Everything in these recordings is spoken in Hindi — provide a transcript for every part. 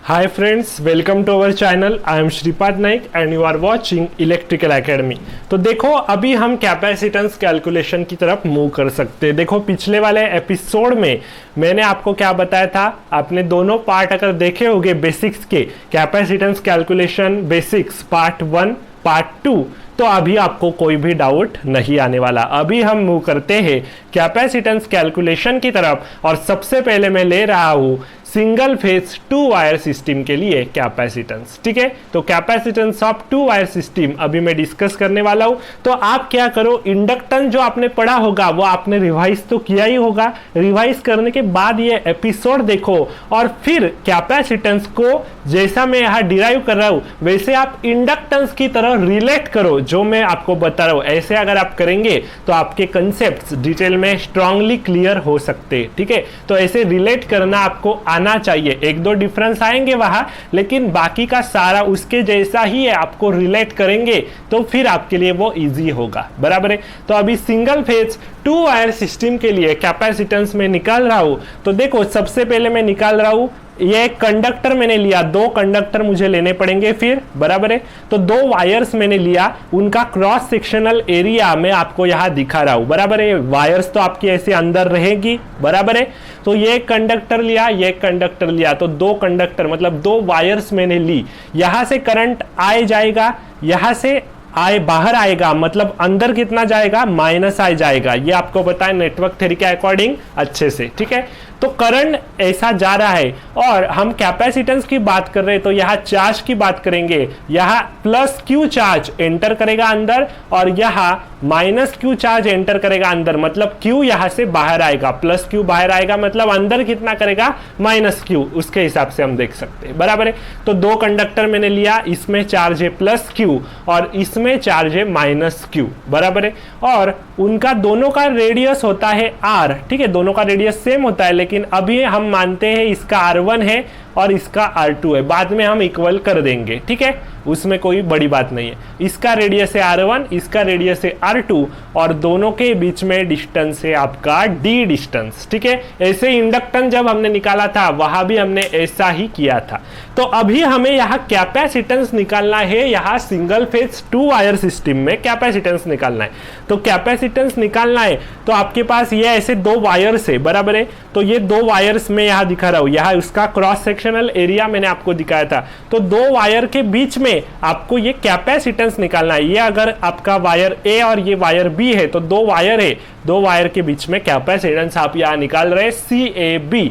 Hi friends, welcome to our channel. I am Shripad Naik and you are watching electrical academy. तो देखो अभी हम कैपेसिटेंस कैलकुलेशन की तरफ मूव कर सकते हैं। देखो पिछले वाले एपिसोड में मैंने आपको क्या बताया था, आपने दोनों पार्ट अगर देखे होंगे बेसिक्स के, capacitance calculation basics part 1 part 2, तो अभी आपको कोई भी डाउट नहीं आने वाला। अभी हम मूव करते हैं कैपेसिटेंस कैलकुलेशन की तरफ और सबसे पहले मैं ले रहा हूं सिंगल फेज 2 वायर सिस्टम के लिए कैपेसिटेंस। ठीक है, तो कैपेसिटेंस ऑफ 2 वायर सिस्टम अभी मैं डिस्कस करने वाला हूं। तो आप क्या करो, इंडक्टेंस जो आपने पढ़ा होगा वो आपने रिवाइज तो किया ही होगा, रिवाइज करने के बाद ये एपिसोड देखो और फिर कैपेसिटेंस को जैसा मैं यहाँ डिराइव कर रहा हूं वैसे आप इंडक्टेंस की तरह रिलेट करो जो मैं आपको बता रहा हूं। ऐसे अगर आप करेंगे तो आपके कंसेप्ट डिटेल में स्ट्रांगली क्लियर हो सकते। ठीक है, तो ऐसे रिलेट करना आपको आना चाहिए। एक दो डिफरेंस आएंगे वहां, लेकिन बाकी का सारा उसके जैसा ही है, आपको रिलेट करेंगे तो फिर आपके लिए वो इजी होगा। बराबर है। तो अभी सिंगल फेज 2 वायर सिस्टम के लिए कैपेसिटेंस में निकाल रहा हूं। तो देखो सबसे पहले मैं निकाल रहा हूं, ये कंडक्टर मैंने लिया, 2 कंडक्टर मुझे लेने पड़ेंगे फिर। बराबर है। तो 2 वायर्स मैंने लिया, उनका क्रॉस सेक्शनल एरिया मैं आपको यहां दिखा रहा हूं। बराबर है, वायर्स तो आपकी ऐसे अंदर रहेगी। बराबर है। तो ये कंडक्टर लिया, ये कंडक्टर लिया, तो 2 कंडक्टर मतलब 2 वायर्स मैंने ली। यहां से करंट आए जाएगा, यहां से आए बाहर आएगा, मतलब अंदर कितना जाएगा, माइनस आए जाएगा। ये आपको पता है नेटवर्क थ्योरी के अकॉर्डिंग अच्छे से। ठीक है, तो करंट ऐसा जा रहा है और हम कैपेसिटेंस की बात कर रहे हैं तो यहाँ चार्ज की बात करेंगे। यहाँ प्लस क्यू चार्ज एंटर करेगा अंदर और यहाँ माइनस क्यू चार्ज एंटर करेगा अंदर, मतलब क्यू यहाँ से बाहर आएगा, प्लस क्यू बाहर आएगा, मतलब अंदर कितना करेगा, माइनस क्यू। उसके हिसाब से हम देख सकते हैं। बराबर है। तो 2 कंडक्टर मैंने लिया, इसमें चार्ज है प्लस क्यू और इसमें चार्ज है माइनस क्यू। बराबर है। और उनका दोनों का रेडियस होता है आर। ठीक है, दोनों का रेडियस सेम होता है, लेकिन अभी हम मानते हैं इसका R1 है और इसका R2 है, बाद में हम इक्वल कर देंगे। ठीक है, उसमें कोई बड़ी बात नहीं है। इसका रेडियस है R1, इसका रेडियस है R2 और दोनों के बीच में डिस्टेंस है आपका D डिस्टेंस। ठीक है, ऐसे इंडक्टेंस जब हमने निकाला था वहां भी हमने ऐसा ही किया था। तो अभी हमें यहाँ कैपेसिटेंस निकालना है, यहाँ सिंगल फेज 2 वायर सिस्टम में कैपेसिटेंस निकालना है। तो कैपेसिटेंस निकालना है तो आपके पास ये ऐसे 2 वायर्स है। बराबर है। तो ये 2 वायर्स में यहाँ दिखा रहा हूं, यहाँ उसका क्रॉस सेक्शनल एरिया मैंने आपको दिखाया था। तो 2 वायर के बीच में आपको ये कैपेसिटेंस निकालना है। ये अगर आपका वायर ए और ये वायर बी है तो 2 वायर है, 2 वायर के बीच में कैपेसिटेंस आप यहाँ निकाल रहे हैं CAB।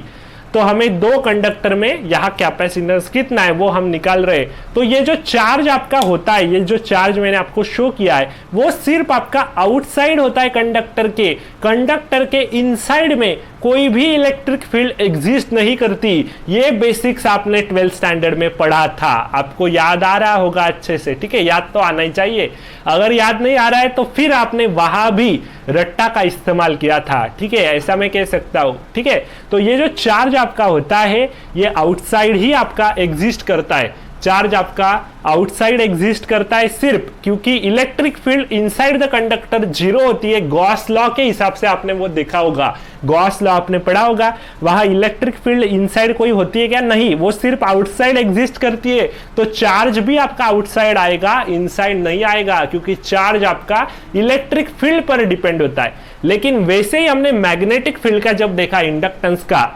तो हमें 2 कंडक्टर में यहाँ कैपेसिटेंस कितना है वो हम निकाल रहे हैं। तो ये जो चार्ज आपका होता है, ये जो चार्ज मैंने आपको शो किया है वो सिर्फ आपका आउटसाइड होता है कंडक्टर के इनसाइड में कोई भी इलेक्ट्रिक फील्ड एग्जिस्ट नहीं करती। ये बेसिक्स आपने 12th स्टैंडर्ड में पढ़ा था, आपको याद आ रहा होगा अच्छे से। ठीक है, याद तो आना ही चाहिए। अगर याद नहीं आ रहा है तो फिर आपने वहां भी रट्टा का इस्तेमाल किया था। ठीक है, ऐसा मैं कह सकता हूं। ठीक है, तो ये जो चार्ज आपका होता है ये आउटसाइड ही आपका एग्जिस्ट करता है। चार्ज आपका आउटसाइड एग्जिस्ट करता है सिर्फ क्योंकि electric field inside the conductor 0 होती है। गॉस लॉ के हिसाब से आपने वो देखा होगा, गॉस लॉ आपने पढ़ा होगा, वहां इलेक्ट्रिक फील्ड इनसाइड कोई होती है क्या, नहीं, वो सिर्फ आउटसाइड एग्जिस्ट करती है। तो चार्ज भी आपका आउटसाइड आएगा, इनसाइड नहीं आएगा, क्योंकि चार्ज आपका इलेक्ट्रिक फील्ड पर डिपेंड होता है। लेकिन वैसे ही हमने मैग्नेटिक फील्ड का जब देखा इंडक्टेंस का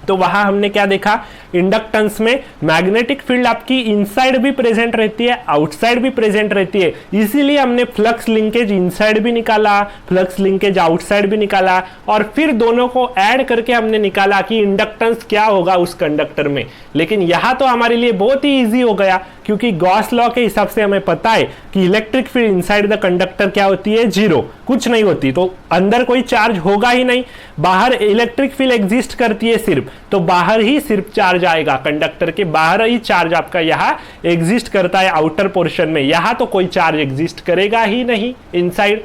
तो वहां हमने क्या देखा, इंडक्टेंस में मैग्नेटिक फील्ड आपकी इनसाइड भी प्रेजेंट रहती है, आउटसाइड भी प्रेजेंट रहती है। इसीलिए हमने फ्लक्स लिंकेज इनसाइड भी निकाला, फ्लक्स लिंकेज आउटसाइड भी निकाला और फिर दोनों को ऐड करके हमने निकाला कि इंडक्टेंस क्या होगा उस कंडक्टर में। लेकिन यहां तो हमारे लिए बहुत ही इजी हो गया क्योंकि गॉस लॉ के हिसाब से हमें पता है कि electric field inside the conductor क्या होती है, 0, कुछ नहीं होती। तो अंदर कोई चार्ज होगा ही नहीं, बाहर इलेक्ट्रिक फील्ड एग्जिस्ट करती है सिर्फ, तो बाहर ही सिर्फ चार्ज आएगा, कंडक्टर के बाहर ही चार्ज आपका यहाँ एग्जिस्ट करता है आउटर पोर्शन में। यहाँ तो कोई चार्ज एग्जिस्ट करेगा ही नहीं इनसाइड।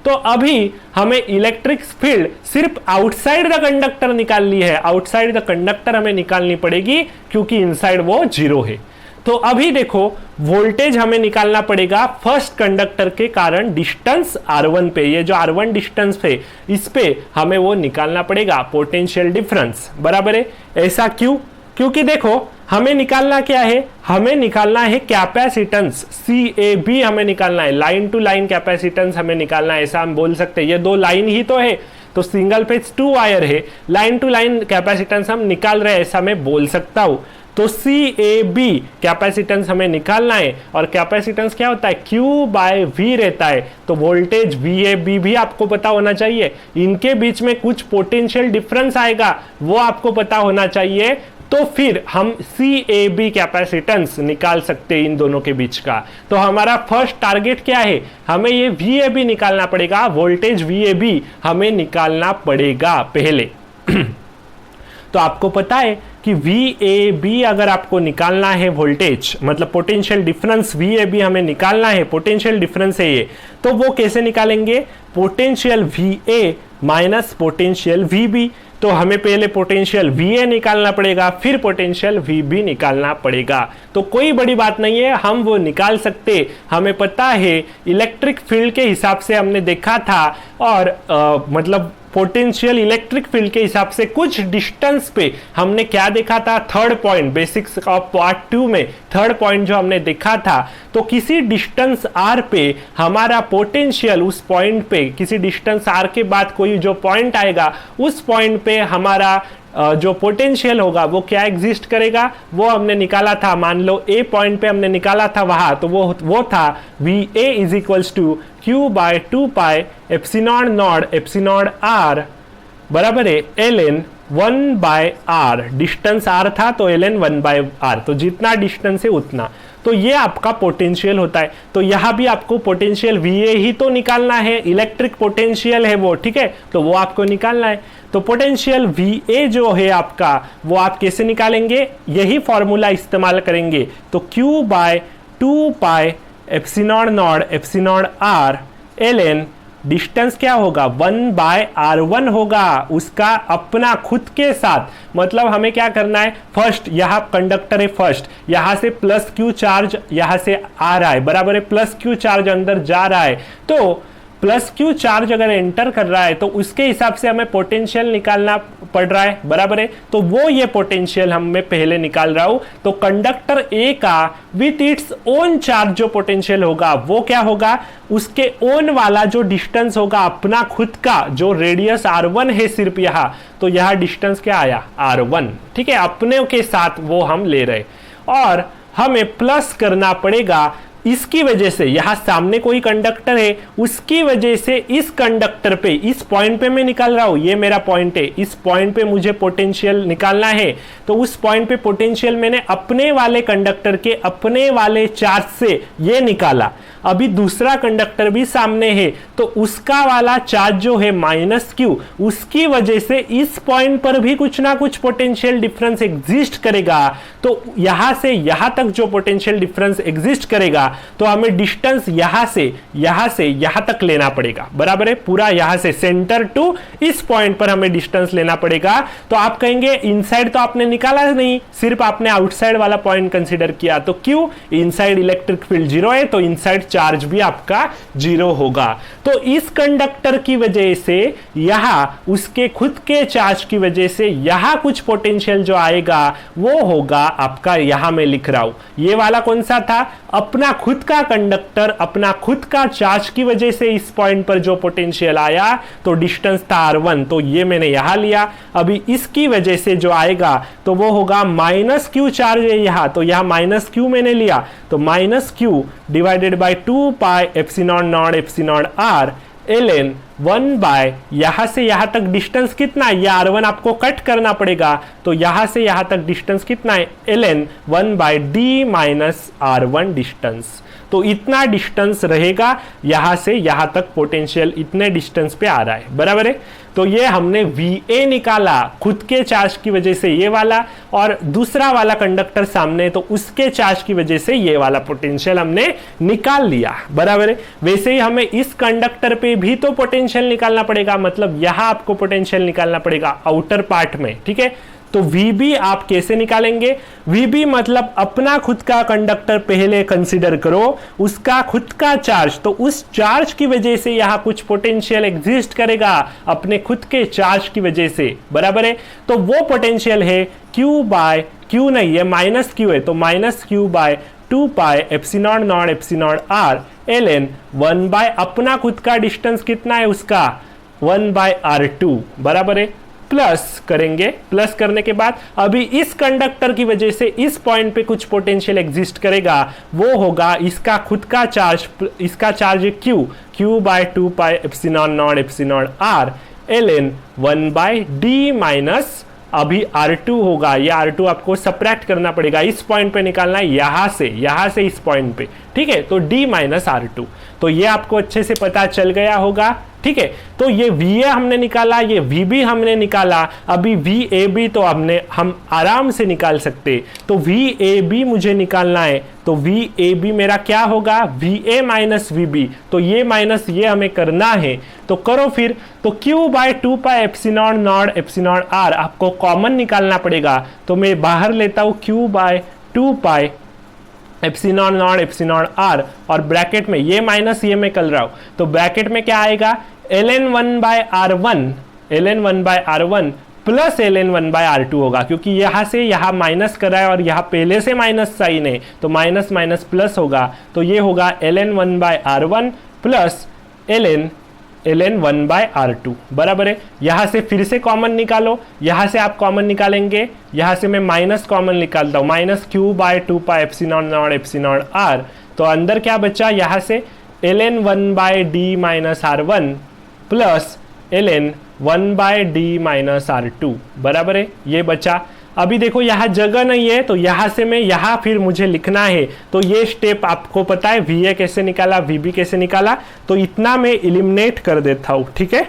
तो अभी हमें इलेक्ट्रिक फील्ड सिर्फ आउटसाइड द कंडक्टर निकालनी है, आउटसाइड द कंडक्टर हमें निकालनी पड़ेगी क्योंकि इनसाइड वो 0 है। तो अभी देखो वोल्टेज हमें निकालना पड़ेगा फर्स्ट कंडक्टर के कारण डिस्टेंस R1 पे। ये जो R1 डिस्टेंस है इस पे हमें वो निकालना पड़ेगा, पोटेंशियल डिफरेंस। बराबर है। ऐसा क्यों? क्योंकि देखो हमें निकालना क्या है, हमें निकालना है कैपेसिटेंस CAB, हमें निकालना है लाइन टू लाइन कैपेसिटेंस हमें निकालना है। ऐसा हम बोल सकते हैं, ये दो लाइन ही तो है, तो सिंगल फेज 2 वायर है, लाइन टू लाइन कैपेसिटेंस हम निकाल रहे हैं, ऐसा मैं बोल सकता हूं। तो CAB कैपेसिटेंस हमें निकालना है, और कैपेसिटेंस क्या होता है, Q/V रहता है। तो वोल्टेज VAB भी आपको पता होना चाहिए, इनके बीच में कुछ पोटेंशियल डिफरेंस आएगा वो आपको पता होना चाहिए, तो फिर हम CAB कैपेसिटेंस निकाल सकते हैं इन दोनों के बीच का। तो हमारा फर्स्ट टारगेट क्या है, हमें ये VAB निकालना पड़ेगा, वोल्टेज VAB हमें निकालना पड़ेगा पहले। तो आपको पता है कि VAB अगर आपको निकालना है वोल्टेज, मतलब पोटेंशियल डिफरेंस VAB हमें निकालना है, पोटेंशियल डिफरेंस है ये, तो वो कैसे निकालेंगे, potential VA minus potential VB। तो हमें पहले पोटेंशियल VA निकालना पड़ेगा, फिर पोटेंशियल VB निकालना पड़ेगा। तो कोई बड़ी बात नहीं है, हम वो निकाल सकते, हमें पता है इलेक्ट्रिक फील्ड के हिसाब से हमने देखा था, और मतलब पोटेंशियल इलेक्ट्रिक फील्ड के हिसाब से कुछ डिस्टेंस पे हमने क्या देखा था, third point, basics of part 2 में थर्ड पॉइंट जो हमने देखा था, तो किसी डिस्टेंस R पे हमारा पोटेंशियल, उस पॉइंट पे किसी डिस्टेंस R के बाद कोई जो पॉइंट आएगा, उस पॉइंट पे हमारा जो पोटेंशियल होगा वो क्या एग्जिस्ट करेगा, वो हमने निकाला था। मान लो A पॉइंट पे हमने निकाला था वहां, तो वो था VA is equals to Q/2 epsilon naught epsilon R बराबर है ln 1/r। डिस्टेंस R था तो ln 1/r, तो जितना डिस्टेंस है उतना। तो ये आपका पोटेंशियल होता है। तो यहां भी आपको पोटेंशियल VA ही तो निकालना है, इलेक्ट्रिक पोटेंशियल है वो, ठीक है, तो वो आपको निकालना है। तो पोटेंशियल VA जो है आपका, वो आप कैसे निकालेंगे, यही फॉर्मूला इस्तेमाल करेंगे। तो Q/2 epsilon naught epsilon R ln distance क्या होगा, 1/r1 होगा, उसका अपना खुद के साथ। मतलब हमें क्या करना है, फर्स्ट यहां कंडक्टर है, फर्स्ट यहां से प्लस Q चार्ज यहां से आ रहा है, बराबर है, प्लस Q चार्ज अंदर जा रहा है। तो प्लस Q चार्ज अगर एंटर कर रहा है तो उसके हिसाब से हमें पोटेंशियल निकालना पड़ रहा है, बराबर है। तो वो ये पोटेंशियल हम मैं पहले निकाल रहा हूं। तो कंडक्टर A का विथ इट्स ओन चार्ज जो पोटेंशियल होगा वो क्या होगा, उसके ओन वाला जो डिस्टेंस होगा अपना खुद का, जो रेडियस R1 है सिर्फ यहां, तो यहां डिस्टेंस क्या आया, R1, ठीक है, अपने के साथ वो हम ले रहे, और हमें प्लस करना पड़ेगा इसकी वजह से, यहां सामने कोई कंडक्टर है, उसकी वजह से इस कंडक्टर पे, इस पॉइंट पे मैं निकाल रहा हूं, ये मेरा पॉइंट है, इस पॉइंट पे मुझे पोटेंशियल निकालना है। तो उस पॉइंट पे पोटेंशियल मैंने अपने वाले कंडक्टर के अपने वाले चार्ज से ये निकाला। अभी दूसरा कंडक्टर भी सामने है, तो उसका वाला चार्ज जो है -Q, उसकी वजह से इस पॉइंट पर भी कुछ ना कुछ पोटेंशियल डिफरेंस एग्जिस्ट करेगा। तो यहां से यहां तक जो पोटेंशियल डिफरेंस एग्जिस्ट करेगा, तो हमें डिस्टेंस यहां से यहां तक लेना पड़ेगा, बराबर है, पूरा यहां से सेंटर टू इस पॉइंट पर हमें डिस्टेंस लेना पड़ेगा। तो आप कहेंगे इनसाइड तो आपने निकाला नहीं, सिर्फ आपने आउटसाइड वाला पॉइंट कंसीडर किया, तो क्यों, इनसाइड इलेक्ट्रिक फील्ड 0 है, तो इनसाइड चार्ज भी आपका 0 होगा। तो इस कंडक्टर की वजह से यहां उसके खुद के चार्ज की वजह से यहां कुछ पोटेंशियल जो आएगा वो होगा आपका, यहां मैं लिख रहा हूं, ये वाला कौन सा था, अपना खुद का कंडक्टर, अपना खुद का चार्ज की वजह से इस पॉइंट पर जो पोटेंशियल आया, तो डिस्टेंस था R1, तो ये मैंने यहां लिया। अभी इसकी वजह से जो आएगा तो वो होगा -Q चार्ज है यहां, तो यहां -Q मैंने लिया, तो -Q divided by 2 epsilon naught epsilon R ln 1 यहां से यहां तक डिस्टेंस कितना है, ये R1 आपको कट करना पड़ेगा, तो यहां से यहां तक डिस्टेंस कितना है, ln 1/d -R1 डिस्टेंस। तो इतना डिस्टेंस रहेगा, यहां से यहां तक पोटेंशियल इतने डिस्टेंस पे आ रहा है, बराबर है। तो ये हमने VA निकाला खुद के चार्ज की वजह से ये वाला, और दूसरा वाला कंडक्टर सामने, तो उसके चार्ज की वजह से ये वाला पोटेंशियल हमने निकाल लिया, बराबर है। वैसे ही हमें इस कंडक्टर पे भी तो पोटेंशियल निकालना पड़ेगा, मतलब यहां आपको पोटेंशियल निकालना पड़ेगा आउटर पार्ट में, ठीक है। तो VB आप कैसे निकालेंगे, VB मतलब अपना खुद का कंडक्टर पहले कंसीडर करो, उसका खुद का चार्ज, तो उस चार्ज की वजह से यहां कुछ पोटेंशियल एग्जिस्ट करेगा अपने खुद के चार्ज की वजह से, बराबर है। तो वो पोटेंशियल है Q/2 क्यू नहीं, ये माइनस क्यू है, तो minus Q by 2 pi epsilon naught epsilon R ln 1 by अपना खुद का डिस्टेंस कितना है उसका 1 बाय r2 बराबर है, प्लस करेंगे। प्लस करने के बाद अभी इस कंडक्टर की वजह से इस पॉइंट पे कुछ पोटेंशियल एग्जिस्ट करेगा, वो होगा इसका खुद का चार्ज, इसका चार्ज है q by 2 pi epsilon naught epsilon r ln 1 by d minus अभी R2 होगा, ये R2 आपको सब्ट्रैक्ट करना पड़ेगा, इस पॉइंट पे निकालना है, यहां से इस पॉइंट पे, ठीक है। तो D माइनस R2, तो ये आपको अच्छे से पता चल गया होगा, ठीक है। तो ये VA हमने निकाला, ये VB हमने निकाला, अभी VAB तो हम आराम से निकाल सकते, तो VAB मुझे निकालना है, तो VAB मेरा क्या होगा VA माइनस VB, तो ये माइनस ये हमें करना है, तो करो फिर। तो Q by 2 pi epsilon naught epsilon R आपको कॉमन निकालना पड़ेगा, तो मैं बाहर लेता हूँ Q by 2 pi epsilon naught epsilon R और ब्रैकेट में ये माइनस ये मैं कर रहा हूँ, तो ब्रैकेट में क्या आएगा ln 1 by R1 plus ln 1 by R2 होगा, क्योंकि यहां से यहां माइनस करा है और यहां पहले से माइनस साइन है, तो माइनस माइनस प्लस होगा, तो ये होगा ln 1 by R1 plus ln 1 by R2 बराबर है। यहां से फिर से कॉमन निकालो, यहां से आप कॉमन निकालेंगे, यहां से मैं माइनस कॉमन निकालता हूं, minus q by 2 pi epsilon naught epsilon R, तो अंदर क्या बचा, यहां से ln 1 by d minus R1 plus ln 1 by d minus R2 बराबर है, ये बचा। अभी देखो यहाँ जगह नहीं है, तो यहाँ से मैं यहाँ फिर मुझे लिखना है, तो ये स्टेप आपको पता है VA कैसे निकाला, VB कैसे निकाला, तो इतना मैं इलिमिनेट कर देता हूँ, ठीक है।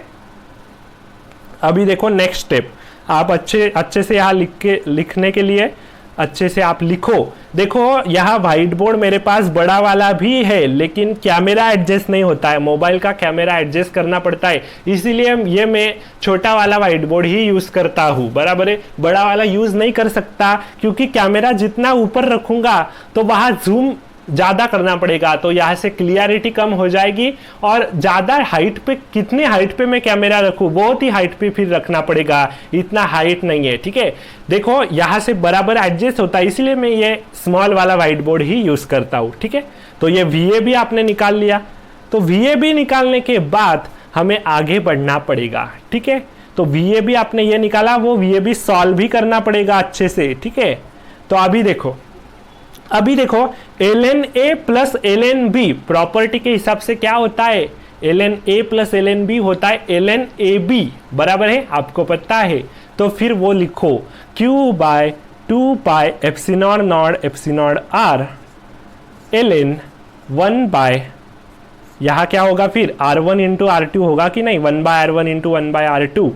अभी देखो नेक्स्ट स्टेप, आप अच्छे से यहाँ लिखने के लिए अच्छे से आप लिखो। देखो यहाँ व्हाइट बोर्ड मेरे पास बड़ा वाला भी है, लेकिन कैमरा एडजस्ट नहीं होता है, मोबाइल का कैमरा एडजस्ट करना पड़ता है, इसीलिए ये मैं छोटा वाला व्हाइट बोर्ड ही यूज करता हूँ बराबर है। बड़ा वाला यूज नहीं कर सकता, क्योंकि कैमरा जितना ऊपर रखूंगा तो वहां जूम ज़्यादा करना पड़ेगा, तो यहाँ से क्लियरिटी कम हो जाएगी, और ज़्यादा हाइट पे, कितने हाइट पे मैं कैमरा रखूँ, बहुत ही हाइट पे फिर रखना पड़ेगा, इतना हाइट नहीं है, ठीक है। देखो यहाँ से बराबर एडजस्ट होता है, इसलिए मैं ये स्मॉल वाला व्हाइट बोर्ड ही यूज़ करता हूँ, ठीक है। तो ये VA भी आपने निकाल लिया, तो VA भी निकालने के बाद हमें आगे बढ़ना पड़ेगा, ठीक है। तो VA भी आपने ये निकाला, वो VA भी सॉल्व भी करना पड़ेगा अच्छे से, ठीक है। तो अभी देखो ln A plus ln B property के हिसाब से क्या होता है, ln A plus ln B होता है ln AB बराबर है, आपको पता है। तो फिर वो लिखो Q by 2 pi epsilon naught epsilon R ln 1 by, यहाँ क्या होगा फिर R1 इंटू R2 होगा कि नहीं, 1 by R1 into 1 by R2,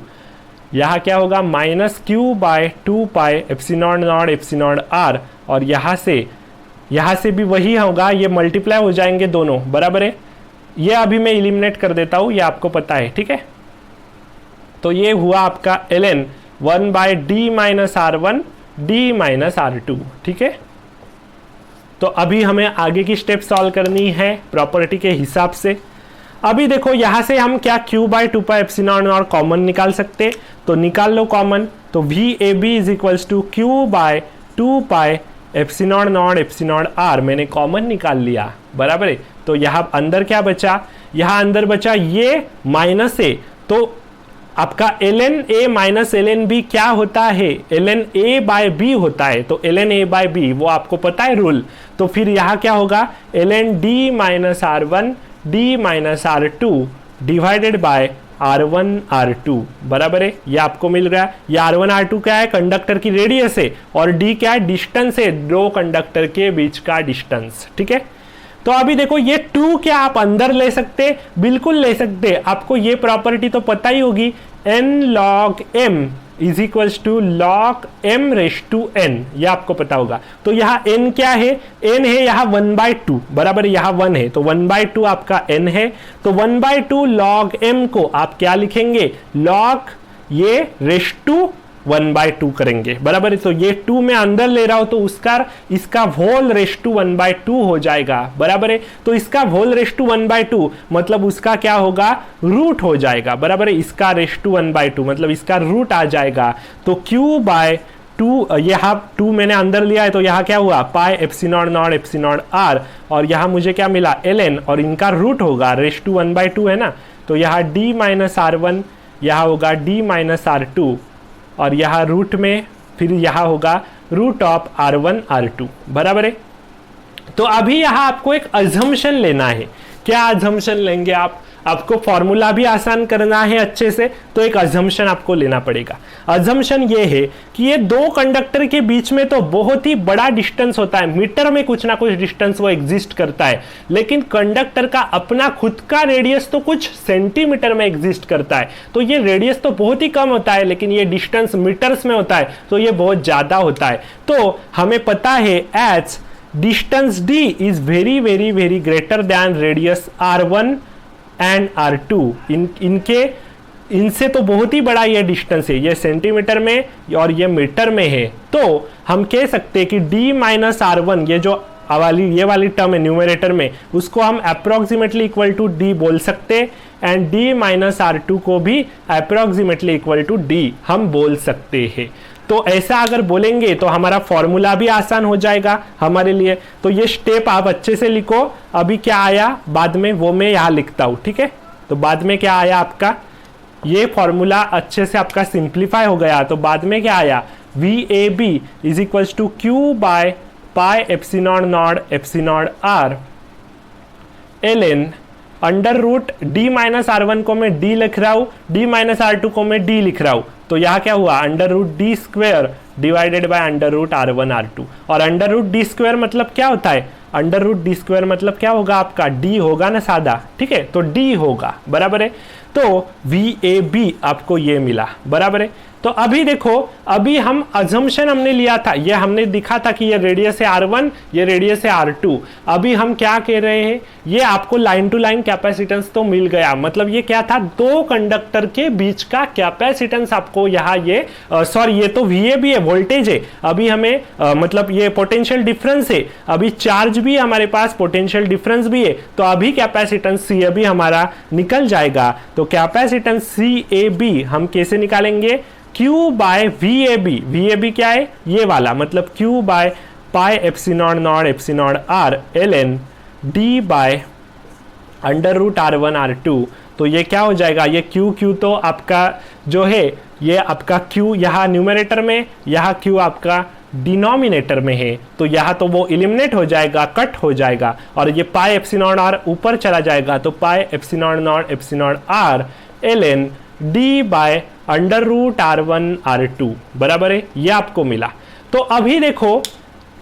यहाँ क्या होगा minus Q by 2 pi epsilon naught epsilon R, और यहाँ से भी वही होगा, ये मल्टीप्लाई हो जाएंगे दोनों बराबर है। ये अभी मैं इलिमिनेट कर देता हूँ, ये आपको पता है, ठीक है। तो ये हुआ आपका ln 1 by d minus R1 d minus R2, ठीक है। तो अभी हमें आगे की स्टेप सॉल्व करनी है प्रॉपर्टी के हिसाब से। अभी देखो यहाँ से हम क्या Q बाय 2 पाई एप्सिलॉन और कॉमन निकाल सकते, तो निकाल लो कॉमन, तो VAB is equals to Q by 2 pi epsilon naught epsilon R मैंने कॉमन निकाल लिया बराबर है। तो यहाँ अंदर क्या बचा, यहाँ अंदर बचा ये माइनस है, तो आपका ln A minus ln B क्या होता है, ln A बाय B होता है, तो ln A बाय B वो आपको पता है रूल। तो फिर यहाँ क्या होगा ln D minus R1 D minus R2 divided by R1 R2 बराबर है, ये आपको मिल रहा है। ये R1 R2 क्या है, कंडक्टर की रेडियस है, और D क्या है, डिस्टेंस है, दो कंडक्टर के बीच का डिस्टेंस, ठीक है। तो अभी देखो ये 2 क्या आप अंदर ले सकते, बिल्कुल ले सकते, आपको ये प्रॉपर्टी तो पता ही होगी, n log m is equals to log m raise to n, ये आपको पता होगा। तो यहाँ n क्या है, n है यहाँ 1/2 बराबर, यहाँ 1 है, तो 1/2 आपका n है, तो 1/2 log m को आप क्या लिखेंगे, log ये रेश टू 1/2 करेंगे बराबर है। तो ये 2 में अंदर ले रहा हूं, तो इसका होल रेश टू 1/2 हो जाएगा बराबर है। तो इसका होल रेश टू 1/2 मतलब उसका क्या होगा, रूट हो जाएगा बराबर है। इसका रेश टू 1/2 मतलब इसका रूट आ जाएगा, तो Q बाय टू, यहाँ 2 मैंने अंदर लिया है तो यहाँ क्या हुआ pi epsilon naught epsilon R, और यहाँ मुझे क्या मिला ln, और इनका रूट होगा रेस टू 1/2 है ना, तो यहाँ d माइनस R1, यहाँ होगा d माइनस R2, और यहाँ रूट में फिर यहाँ होगा रूट ऑफ R1 R2, बराबर है। तो अभी यहाँ आपको एक अजम्पशन लेना है। क्या अजम्पशन लेंगे आप? आपको फॉर्मूला भी आसान करना है अच्छे से, तो एक अजम्पशन आपको लेना पड़ेगा। अजम्पशन ये है कि ये दो कंडक्टर के बीच में तो बहुत ही बड़ा डिस्टेंस होता है, मीटर में कुछ ना कुछ डिस्टेंस वो एग्जिस्ट करता है, लेकिन कंडक्टर का अपना खुद का रेडियस तो कुछ सेंटीमीटर में एग्जिस्ट करता है। तो ये रेडियस तो बहुत ही कम होता है, लेकिन ये डिस्टेंस मीटर्स में होता है, तो ये बहुत ज्यादा होता है। तो हमें पता है H distance d is very very very greater than radius R1 and R2, इनसे तो बहुत ही बड़ा ये डिस्टेंस है, ये सेंटीमीटर में और ये मीटर में है। तो हम कह सकते हैं कि d माइनस R1, ये वाली टर्म है न्यूमरेटर में, उसको हम अप्रोक्सीमेटली इक्वल टू d बोल सकते हैं, एंड d माइनस R2 को भी अप्रोक्सीमेटली इक्वल टू d हम बोल सकते हैं। तो ऐसा अगर बोलेंगे तो हमारा फॉर्मूला भी आसान हो जाएगा हमारे लिए। तो ये स्टेप आप अच्छे से लिखो। अभी क्या आया बाद में वो मैं यहाँ लिखता हूँ, ठीक है। तो बाद में क्या आया आपका, ये फॉर्मूला अच्छे से आपका सिंप्लीफाई हो गया। तो बाद में क्या आया, VAB is equals to Q by pi epsilon naught epsilon R ln under root d minus R1 को मैं d लिख रहा हूँ, d माइनस R2 को मैं d लिख रहा हूँ। तो यहाँ क्या हुआ, under root d square divided by under root R1 R2। और अंडर रूट d स्क्वायर मतलब क्या होता है, अंडर रूट d स्क्वायर मतलब क्या होगा आपका, d होगा ना सादा, ठीक है, तो d होगा, बराबर है। तो VAB आपको ये मिला, बराबर है। तो अभी देखो, अभी हम अजम्पशन हमने लिया था, ये हमने दिखा था कि ये रेडियस है R1, ये रेडियस है R2। अभी हम क्या कह रहे हैं, ये आपको लाइन टू लाइन कैपेसिटेंस तो मिल गया, मतलब ये क्या था, दो कंडक्टर के बीच का कैपेसिटेंस आपको यहाँ ये सॉरी ये तो VAB है, वोल्टेज है। अभी हमें मतलब ये पोटेंशियल डिफरेंस है, अभी चार्ज भी हमारे पास, पोटेंशियल डिफरेंस भी है। तो अभी कैपेसिटेंस C अभी हमारा निकल जाएगा। तो कैपेसिटेंस CAB हम कैसे निकालेंगे, Q बाय VAB क्या है, ये वाला, मतलब Q by pi epsilon naught epsilon R ln d by under root R1 R2। तो ये क्या हो जाएगा, ये Q तो आपका जो है, ये आपका Q यहाँ न्यूमरेटर में, यहाँ Q आपका डिनोमिनेटर में है, तो यहाँ तो वो एलिमिनेट हो जाएगा, कट हो जाएगा, और ये पाई एप्सिलॉन R ऊपर चला जाएगा। तो pi epsilon naught epsilon R ln d by under root R1 R2, बराबर है, ये आपको मिला। तो अभी देखो,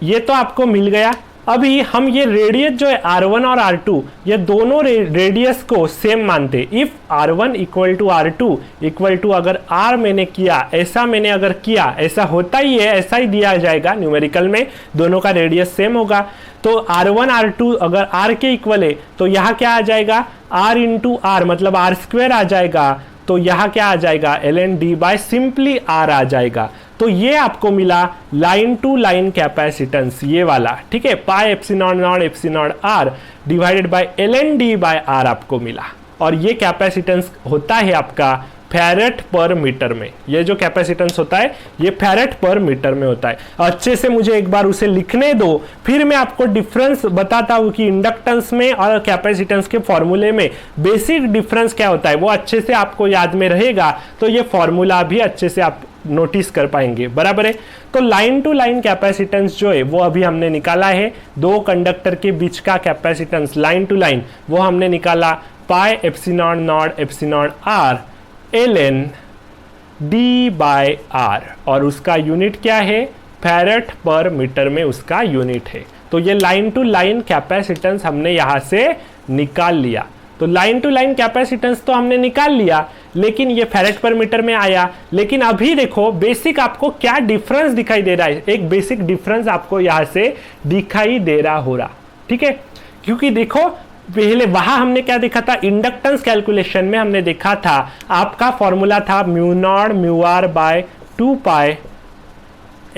ये तो आपको मिल गया। अभी हम ये रेडियस जो है R1 और R2, ये दोनों रेडियस को सेम मानते। If R1 equal to R2 equal to, अगर R मैंने किया, ऐसा मैंने अगर किया, ऐसा होता ही है, ऐसा ही दिया जाएगा न्यूमेरिकल में, दोनों का रेडियस सेम होगा। तो R1 R2 अगर R के इक्वल है, तो यहाँ क्या आ जाएगा, R इंटू R मतलब R स्क्वायर आ जाएगा। तो यहाँ क्या आ जाएगा, ln d by simply R आ जाएगा। तो ये आपको मिला लाइन टू लाइन कैपेसिटेंस, ये वाला, ठीक है, pi epsilon naught epsilon R divided by ln d by R आपको मिला। और ये कैपेसिटेंस होता है आपका फैरेट पर मीटर में। ये जो कैपेसिटेंस होता है ये फैरेट पर मीटर में होता है। अच्छे से मुझे एक बार उसे लिखने दो, फिर मैं आपको डिफरेंस बताता हूँ कि इंडक्टेंस में और कैपेसिटेंस के फॉर्मूले में बेसिक डिफरेंस क्या होता है, वो अच्छे से आपको याद में रहेगा। तो ये फॉर्मूला भी अच्छे से आप नोटिस कर पाएंगे, बराबर है। तो लाइन टू लाइन कैपेसिटेंस जो है वो अभी हमने निकाला है, दो कंडक्टर के बीच का कैपेसिटेंस लाइन टू लाइन, वो हमने निकाला pi epsilon naught epsilon R ln d by R, और उसका यूनिट क्या है, फैरेट पर मीटर में उसका यूनिट है। तो ये लाइन टू लाइन कैपेसिटेंस हमने यहाँ से निकाल लिया। तो लाइन टू लाइन कैपेसिटेंस तो हमने निकाल लिया, लेकिन ये फैरेट पर मीटर में आया। लेकिन अभी देखो बेसिक आपको क्या डिफरेंस दिखाई दे रहा है, एक बेसिक डिफरेंस आपको यहाँ से दिखाई दे रहा हो रहा, ठीक है। क्योंकि देखो पहले वहां हमने क्या देखा था, इंडक्टेंस कैलकुलेशन में हमने देखा था आपका फॉर्मूला था mu naught mu R by 2 pi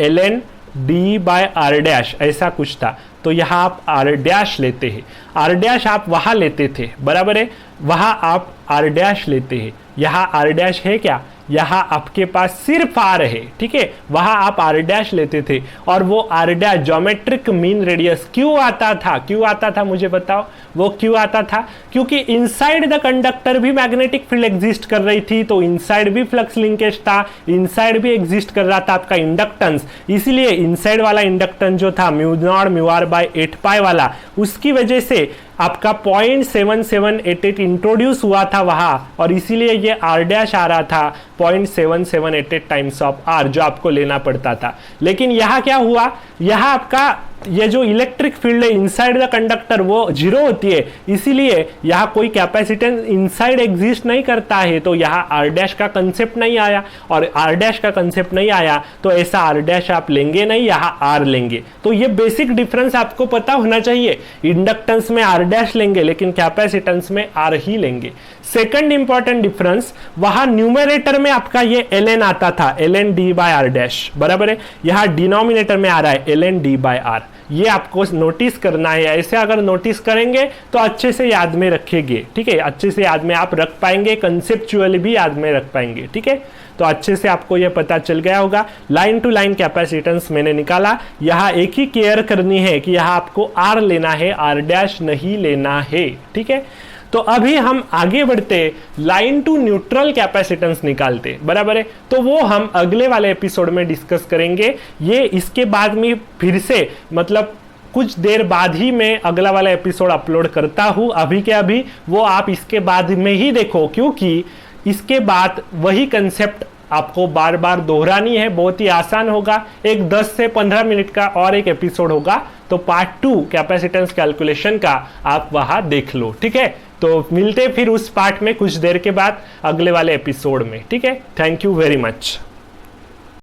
ln d by r dash, ऐसा कुछ था। तो यहाँ आप r डैश लेते हैं, r डैश आप वहां लेते थे, बराबर है, वहां आप r डैश लेते हैं। यहाँ r डैश है क्या, यहाँ आपके पास सिर्फ आर है, ठीक है, वहां आप आर डैश लेते थे और वो R dash geometric mean radius क्यों आता था, क्यों आता था मुझे बताओ, वो क्यों आता था, क्योंकि इनसाइड द कंडक्टर भी मैग्नेटिक फील्ड एग्जिस्ट कर रही थी, तो इनसाइड भी फ्लक्स लिंकेज था, इनसाइड भी एग्जिस्ट कर रहा था आपका इंडक्टेंस, इसीलिए इनसाइड वाला इंडक्टेंस जो था mu naught mu R by 8 pi वाला, उसकी वजह से आपका 0.7788 इंट्रोड्यूस हुआ था वहां, और इसीलिए ये आर डैश आ रहा था 0.7788 टाइम्स ऑफ आर जो आपको लेना पड़ता था। लेकिन यहां क्या हुआ, यहां आपका ये जो इलेक्ट्रिक फील्ड है इनसाइड द कंडक्टर वो 0 होती है, इसीलिए यहां कोई कैपेसिटेंस इनसाइड एग्जिस्ट नहीं करता है, तो यहां आर डैश का कंसेप्ट नहीं आया, और आर डैश का कंसेप्ट नहीं आया तो ऐसा आर डैश आप लेंगे नहीं, यहां आर लेंगे। तो ये बेसिक डिफरेंस आपको पता होना चाहिए, इंडक्टेंस में आर डैश लेंगे लेकिन कैपेसिटेंस में आर ही लेंगे। सेकंड इंपॉर्टेंट डिफरेंस, वहां न्यूमरेटर में आपका ये ln आता था, ln d by R dash, बराबर है, यहां डिनोमिनेटर में आ रहा है ln d बाय आर, ये आपको नोटिस करना है। ऐसे अगर नोटिस करेंगे तो अच्छे से याद में रखेंगे, ठीक है, अच्छे से याद में आप रख पाएंगे, कंसेप्चुअली भी याद में रख पाएंगे, ठीक है। तो अच्छे से आपको यह पता चल गया होगा। लाइन टू लाइन कैपेसिटेंस मैंने निकाला, यहाँ एक ही केयर करनी है कि यहाँ आपको आर लेना है, आर डैश नहीं लेना है, ठीक है। तो अभी हम आगे बढ़ते, लाइन टू न्यूट्रल कैपेसिटेंस निकालते, बराबर है, तो वो हम अगले वाले एपिसोड में डिस्कस करेंगे। ये इसके बाद में फिर से मतलब कुछ देर बाद ही मैं अगला वाला एपिसोड अपलोड करता हूं, अभी के अभी वो आप इसके बाद में ही देखो, क्योंकि इसके बाद वही कंसेप्ट आपको बार बार दोहरानी है, बहुत ही आसान होगा। एक 10 से 15 मिनट का और एक एपिसोड होगा, तो पार्ट 2 कैपेसिटेंस कैलकुलेशन का आप वहां देख लो, ठीक है। तो मिलते फिर उस पार्ट में कुछ देर के बाद अगले वाले एपिसोड में, ठीक है। Thank you very much.